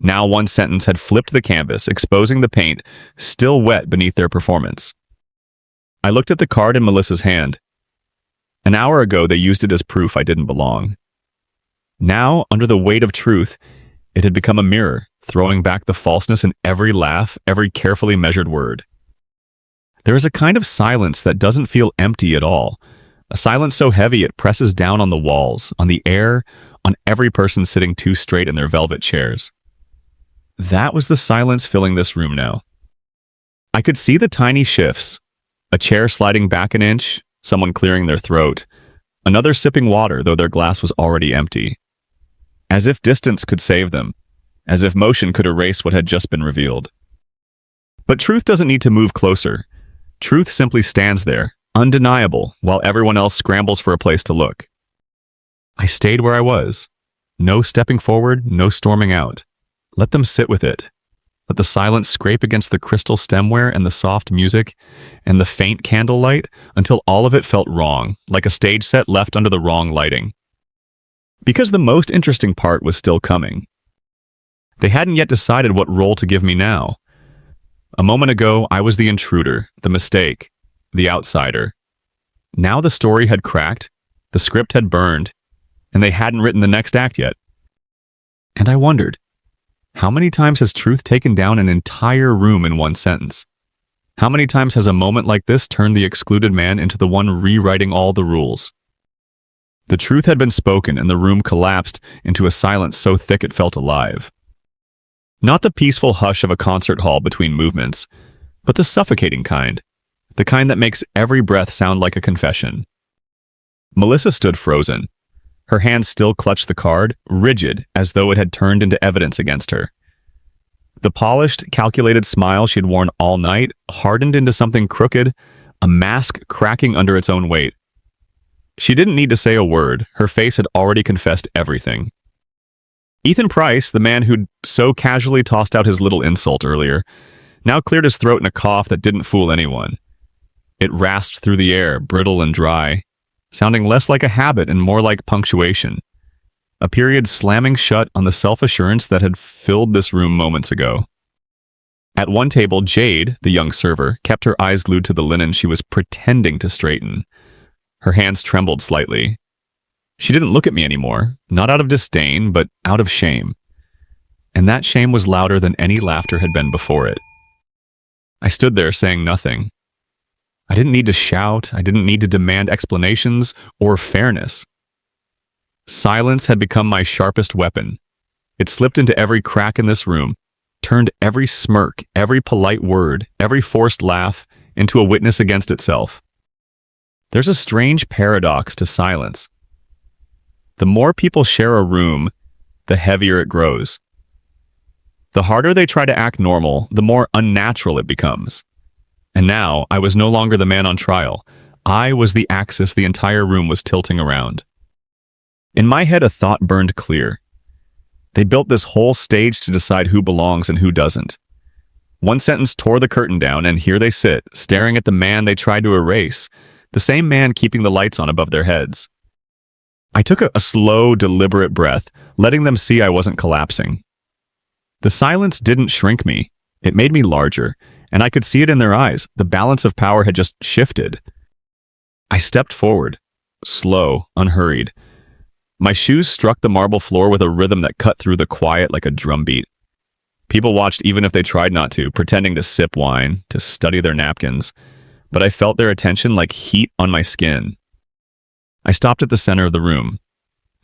Now one sentence had flipped the canvas, exposing the paint, still wet beneath their performance. I looked at the card in Melissa's hand. An hour ago, they used it as proof I didn't belong. Now, under the weight of truth, it had become a mirror, throwing back the falseness in every laugh, every carefully measured word. There is a kind of silence that doesn't feel empty at all, a silence so heavy it presses down on the walls, on the air, on every person sitting too straight in their velvet chairs. That was the silence filling this room now. I could see the tiny shifts, a chair sliding back an inch, someone clearing their throat, another sipping water though their glass was already empty. As if distance could save them, as if motion could erase what had just been revealed. But truth doesn't need to move closer. Truth simply stands there, undeniable, while everyone else scrambles for a place to look. I stayed where I was. No stepping forward, no storming out. Let them sit with it. Let the silence scrape against the crystal stemware and the soft music and the faint candlelight until all of it felt wrong, like a stage set left under the wrong lighting. Because the most interesting part was still coming. They hadn't yet decided what role to give me now. A moment ago, I was the intruder, the mistake, the outsider. Now the story had cracked, the script had burned, and they hadn't written the next act yet. And I wondered, how many times has truth taken down an entire room in one sentence? How many times has a moment like this turned the excluded man into the one rewriting all the rules? The truth had been spoken and the room collapsed into a silence so thick it felt alive. Not the peaceful hush of a concert hall between movements, but the suffocating kind, the kind that makes every breath sound like a confession. Melissa stood frozen. Her hand still clutched the card, rigid, as though it had turned into evidence against her. The polished, calculated smile she had worn all night hardened into something crooked, a mask cracking under its own weight. She didn't need to say a word. Her face had already confessed everything. Ethan Price, the man who'd so casually tossed out his little insult earlier, now cleared his throat in a cough that didn't fool anyone. It rasped through the air, brittle and dry, sounding less like a habit and more like punctuation, a period slamming shut on the self-assurance that had filled this room moments ago. At one table, Jade, the young server, kept her eyes glued to the linen she was pretending to straighten. Her hands trembled slightly. She didn't look at me anymore, not out of disdain, but out of shame. And that shame was louder than any laughter had been before it. I stood there saying nothing. I didn't need to shout, I didn't need to demand explanations or fairness. Silence had become my sharpest weapon. It slipped into every crack in this room, turned every smirk, every polite word, every forced laugh into a witness against itself. There's a strange paradox to silence. The more people share a room, the heavier it grows. The harder they try to act normal, the more unnatural it becomes. And now, I was no longer the man on trial. I was the axis the entire room was tilting around. In my head, a thought burned clear. They built this whole stage to decide who belongs and who doesn't. One sentence tore the curtain down, and here they sit, staring at the man they tried to erase, the same man keeping the lights on above their heads. I took a slow, deliberate breath, letting them see I wasn't collapsing. The silence didn't shrink me. It made me larger, and I could see it in their eyes. The balance of power had just shifted. I stepped forward, slow, unhurried. My shoes struck the marble floor with a rhythm that cut through the quiet like a drumbeat. People watched even if they tried not to, pretending to sip wine, to study their napkins. But I felt their attention like heat on my skin. I stopped at the center of the room.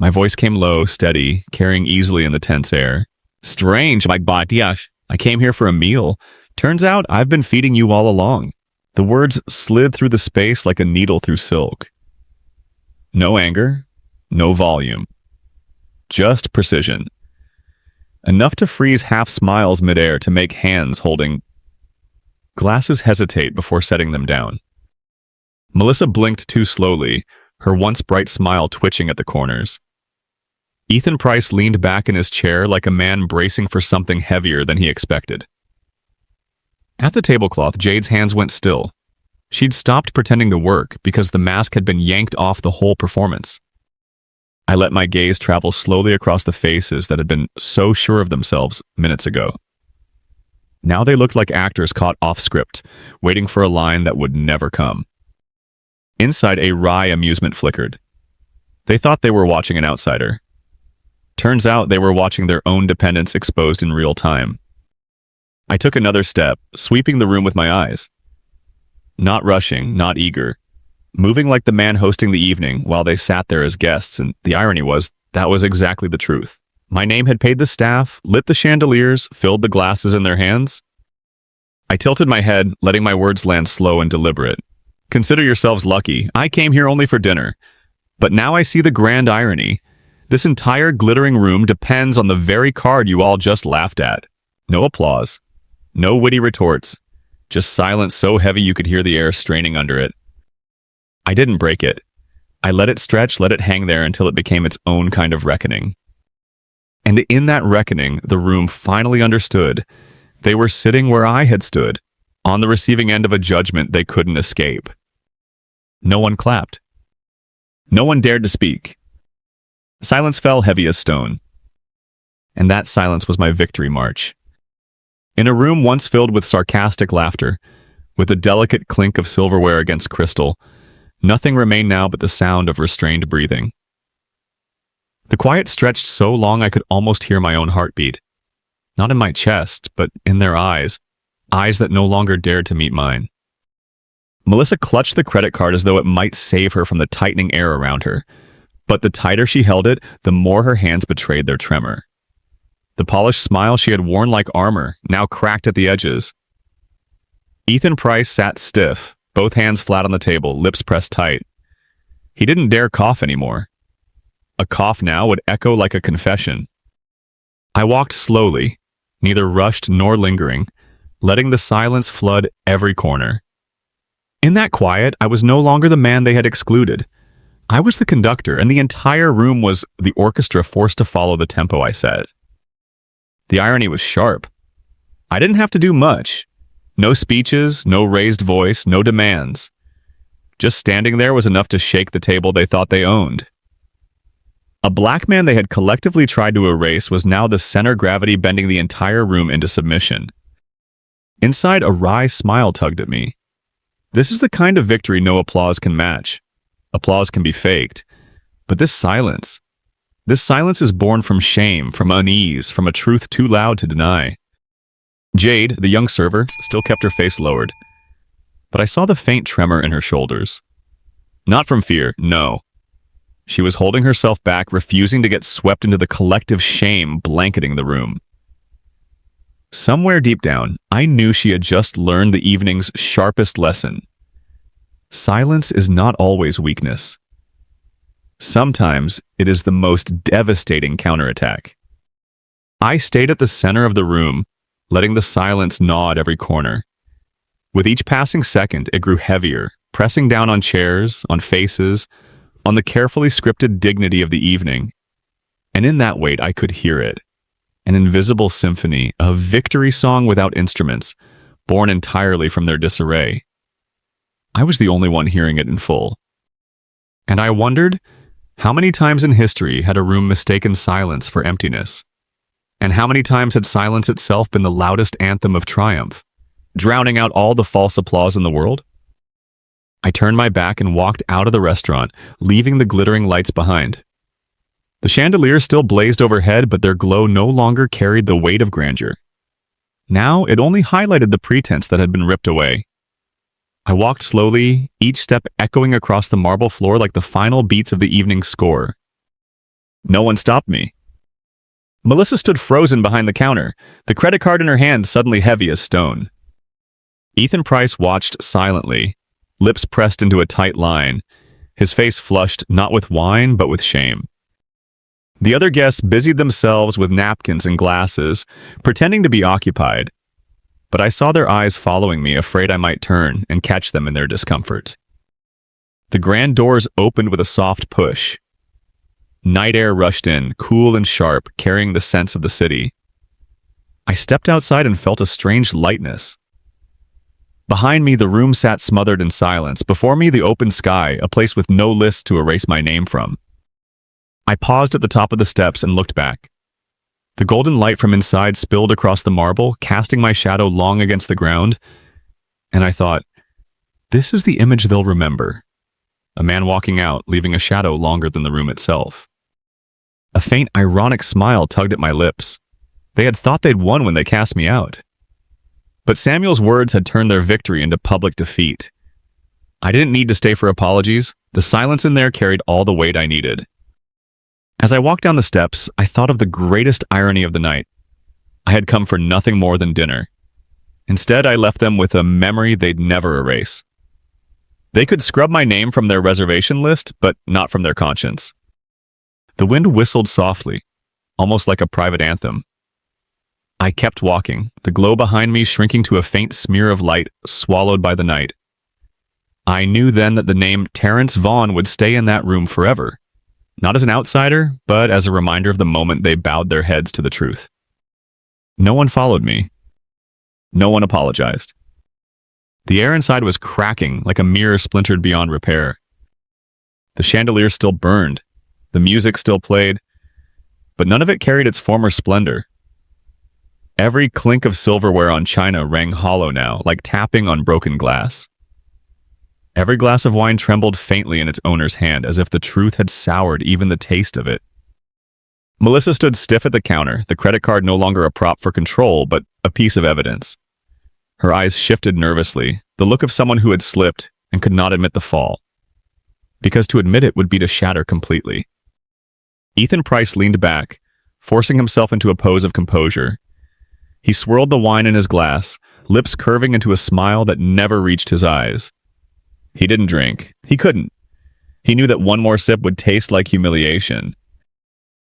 My voice came low, steady, carrying easily in the tense air. Strange, Mike Batiash. I came here for a meal. Turns out I've been feeding you all along. The words slid through the space like a needle through silk. No anger, no volume. Just precision. Enough to freeze half smiles midair to make hands holding glasses hesitate before setting them down. Melissa blinked too slowly, her once bright smile twitching at the corners. Ethan Price leaned back in his chair like a man bracing for something heavier than he expected. At the tablecloth, Jade's hands went still. She'd stopped pretending to work because the mask had been yanked off the whole performance. I let my gaze travel slowly across the faces that had been so sure of themselves minutes ago. Now they looked like actors caught off script, waiting for a line that would never come. Inside, a wry amusement flickered. They thought they were watching an outsider. Turns out they were watching their own dependence exposed in real time. I took another step, sweeping the room with my eyes. Not rushing, not eager. Moving like the man hosting the evening while they sat there as guests, and the irony was, that was exactly the truth. My name had paid the staff, lit the chandeliers, filled the glasses in their hands. I tilted my head, letting my words land slow and deliberate. Consider yourselves lucky. I came here only for dinner. But now I see the grand irony. This entire glittering room depends on the very card you all just laughed at. No applause. No witty retorts. Just silence so heavy you could hear the air straining under it. I didn't break it. I let it stretch, let it hang there until it became its own kind of reckoning. And in that reckoning, the room finally understood. They were sitting where I had stood, on the receiving end of a judgment they couldn't escape. No one clapped. No one dared to speak. Silence fell heavy as stone. And that silence was my victory march. In a room once filled with sarcastic laughter, with the delicate clink of silverware against crystal, nothing remained now but the sound of restrained breathing. The quiet stretched so long I could almost hear my own heartbeat. Not in my chest, but in their eyes, eyes that no longer dared to meet mine. Melissa clutched the credit card as though it might save her from the tightening air around her. But the tighter she held it, the more her hands betrayed their tremor. The polished smile she had worn like armor now cracked at the edges. Ethan Price sat stiff, both hands flat on the table, lips pressed tight. He didn't dare cough anymore. A cough now would echo like a confession. I walked slowly, neither rushed nor lingering, letting the silence flood every corner. In that quiet, I was no longer the man they had excluded. I was the conductor, and the entire room was the orchestra forced to follow the tempo I set. The irony was sharp. I didn't have to do much. No speeches, no raised voice, no demands. Just standing there was enough to shake the table they thought they owned. A black man they had collectively tried to erase was now the center gravity bending the entire room into submission. Inside, a wry smile tugged at me. This is the kind of victory no applause can match. Applause can be faked. But this silence is born from shame, from unease, from a truth too loud to deny. Jade, the young server, still kept her face lowered. But I saw the faint tremor in her shoulders. Not from fear, no. She was holding herself back, refusing to get swept into the collective shame blanketing the room. Somewhere deep down, I knew she had just learned the evening's sharpest lesson. Silence is not always weakness. Sometimes it is the most devastating counterattack. I stayed at the center of the room, letting the silence gnaw at every corner. With each passing second, it grew heavier, pressing down on chairs, on faces, on the carefully scripted dignity of the evening. And in that weight, I could hear it. An invisible symphony, a victory song without instruments, born entirely from their disarray. I was the only one hearing it in full. And I wondered, how many times in history had a room mistaken silence for emptiness? And how many times had silence itself been the loudest anthem of triumph, drowning out all the false applause in the world? I turned my back and walked out of the restaurant, leaving the glittering lights behind. The chandeliers still blazed overhead, but their glow no longer carried the weight of grandeur. Now it only highlighted the pretense that had been ripped away. I walked slowly, each step echoing across the marble floor like the final beats of the evening's score. No one stopped me. Melissa stood frozen behind the counter, the credit card in her hand suddenly heavy as stone. Ethan Price watched silently, lips pressed into a tight line, his face flushed not with wine but with shame. The other guests busied themselves with napkins and glasses, pretending to be occupied. But I saw their eyes following me, afraid I might turn and catch them in their discomfort. The grand doors opened with a soft push. Night air rushed in, cool and sharp, carrying the scents of the city. I stepped outside and felt a strange lightness. Behind me, the room sat smothered in silence. Before me, the open sky, a place with no list to erase my name from. I paused at the top of the steps and looked back. The golden light from inside spilled across the marble, casting my shadow long against the ground. And I thought, this is the image they'll remember. A man walking out, leaving a shadow longer than the room itself. A faint, ironic smile tugged at my lips. They had thought they'd won when they cast me out. But Samuel's words had turned their victory into public defeat. I didn't need to stay for apologies. The silence in there carried all the weight I needed. As I walked down the steps, I thought of the greatest irony of the night. I had come for nothing more than dinner. Instead, I left them with a memory they'd never erase. They could scrub my name from their reservation list, but not from their conscience. The wind whistled softly, almost like a private anthem. I kept walking, the glow behind me shrinking to a faint smear of light swallowed by the night. I knew then that the name Terrence Vaughn would stay in that room forever. Not as an outsider, but as a reminder of the moment they bowed their heads to the truth. No one followed me. No one apologized. The air inside was cracking like a mirror splintered beyond repair. The chandelier still burned. The music still played. But none of it carried its former splendor. Every clink of silverware on china rang hollow now, like tapping on broken glass. Every glass of wine trembled faintly in its owner's hand, as if the truth had soured even the taste of it. Melissa stood stiff at the counter, the credit card no longer a prop for control, but a piece of evidence. Her eyes shifted nervously, the look of someone who had slipped and could not admit the fall. Because to admit it would be to shatter completely. Ethan Price leaned back, forcing himself into a pose of composure. He swirled the wine in his glass, lips curving into a smile that never reached his eyes. He didn't drink. He couldn't. He knew that one more sip would taste like humiliation.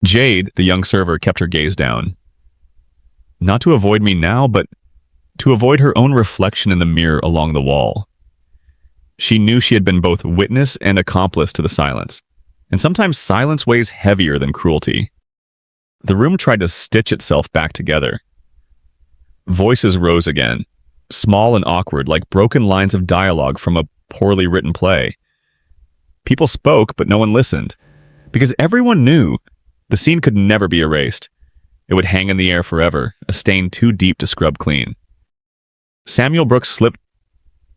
Jade, the young server, kept her gaze down. Not to avoid me now, but to avoid her own reflection in the mirror along the wall. She knew she had been both witness and accomplice to the silence, and sometimes silence weighs heavier than cruelty. The room tried to stitch itself back together. Voices rose again, small and awkward, like broken lines of dialogue from a poorly written play. People spoke, but no one listened, because everyone knew the scene could never be erased. It would hang in the air forever, a stain too deep to scrub clean. Samuel Brooks slipped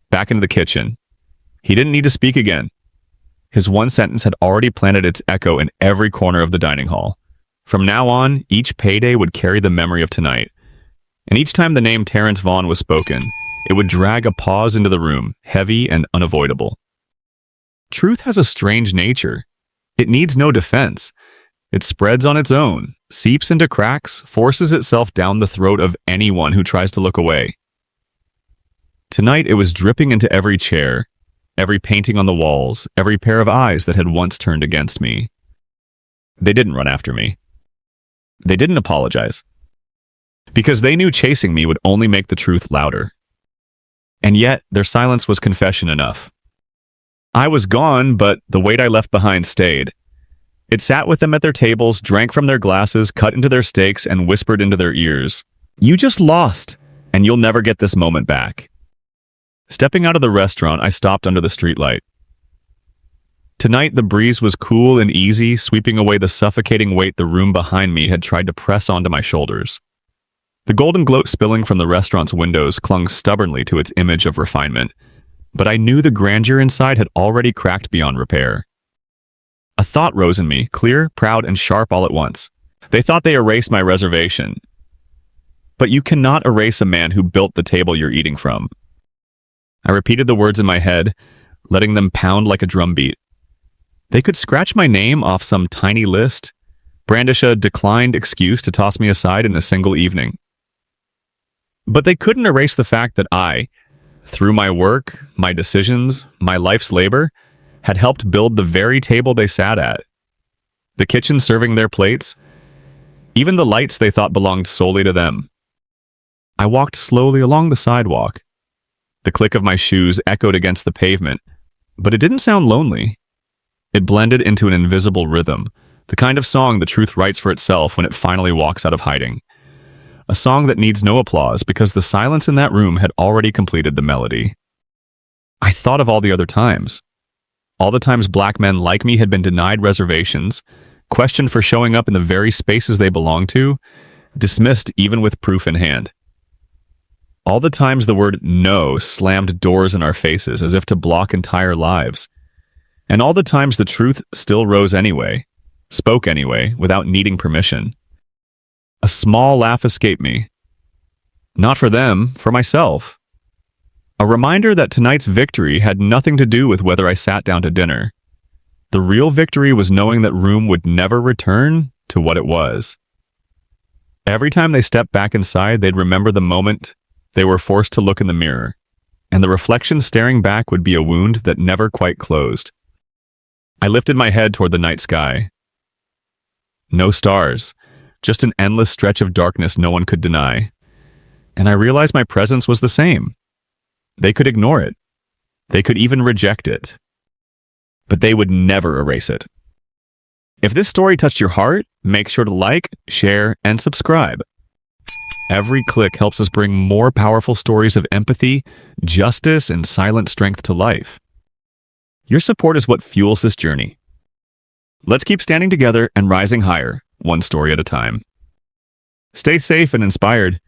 back into the kitchen. He didn't need to speak again. His one sentence had already planted its echo in every corner of the dining hall. From now on, each payday would carry the memory of tonight. And each time the name Terrence Vaughn was spoken, it would drag a pause into the room, heavy and unavoidable. Truth has a strange nature. It needs no defense. It spreads on its own, seeps into cracks, forces itself down the throat of anyone who tries to look away. Tonight it was dripping into every chair, every painting on the walls, every pair of eyes that had once turned against me. They didn't run after me. They didn't apologize. Because they knew chasing me would only make the truth louder. And yet, their silence was confession enough. I was gone, but the weight I left behind stayed. It sat with them at their tables, drank from their glasses, cut into their steaks, and whispered into their ears, "You just lost, and you'll never get this moment back." Stepping out of the restaurant, I stopped under the streetlight. Tonight, the breeze was cool and easy, sweeping away the suffocating weight the room behind me had tried to press onto my shoulders. The golden glow spilling from the restaurant's windows clung stubbornly to its image of refinement, but I knew the grandeur inside had already cracked beyond repair. A thought rose in me, clear, proud, and sharp all at once. They thought they erased my reservation. But you cannot erase a man who built the table you're eating from. I repeated the words in my head, letting them pound like a drumbeat. They could scratch my name off some tiny list, brandish a declined excuse to toss me aside in a single evening. But they couldn't erase the fact that I, through my work, my decisions, my life's labor, had helped build the very table they sat at. The kitchen serving their plates, even the lights they thought belonged solely to them. I walked slowly along the sidewalk. The click of my shoes echoed against the pavement, but it didn't sound lonely. It blended into an invisible rhythm, the kind of song the truth writes for itself when it finally walks out of hiding. A song that needs no applause because the silence in that room had already completed the melody. I thought of all the other times. All the times black men like me had been denied reservations, questioned for showing up in the very spaces they belonged to, dismissed even with proof in hand. All the times the word no slammed doors in our faces as if to block entire lives. And all the times the truth still rose anyway, spoke anyway, without needing permission. A small laugh escaped me. Not for them, for myself. A reminder that tonight's victory had nothing to do with whether I sat down to dinner. The real victory was knowing that room would never return to what it was. Every time they stepped back inside, they'd remember the moment they were forced to look in the mirror, and the reflection staring back would be a wound that never quite closed. I lifted my head toward the night sky. No stars, just an endless stretch of darkness no one could deny. And I realized my presence was the same. They could ignore it. They could even reject it. But they would never erase it. If this story touched your heart, make sure to like, share, and subscribe. Every click helps us bring more powerful stories of empathy, justice, and silent strength to life. Your support is what fuels this journey. Let's keep standing together and rising higher, one story at a time. Stay safe and inspired.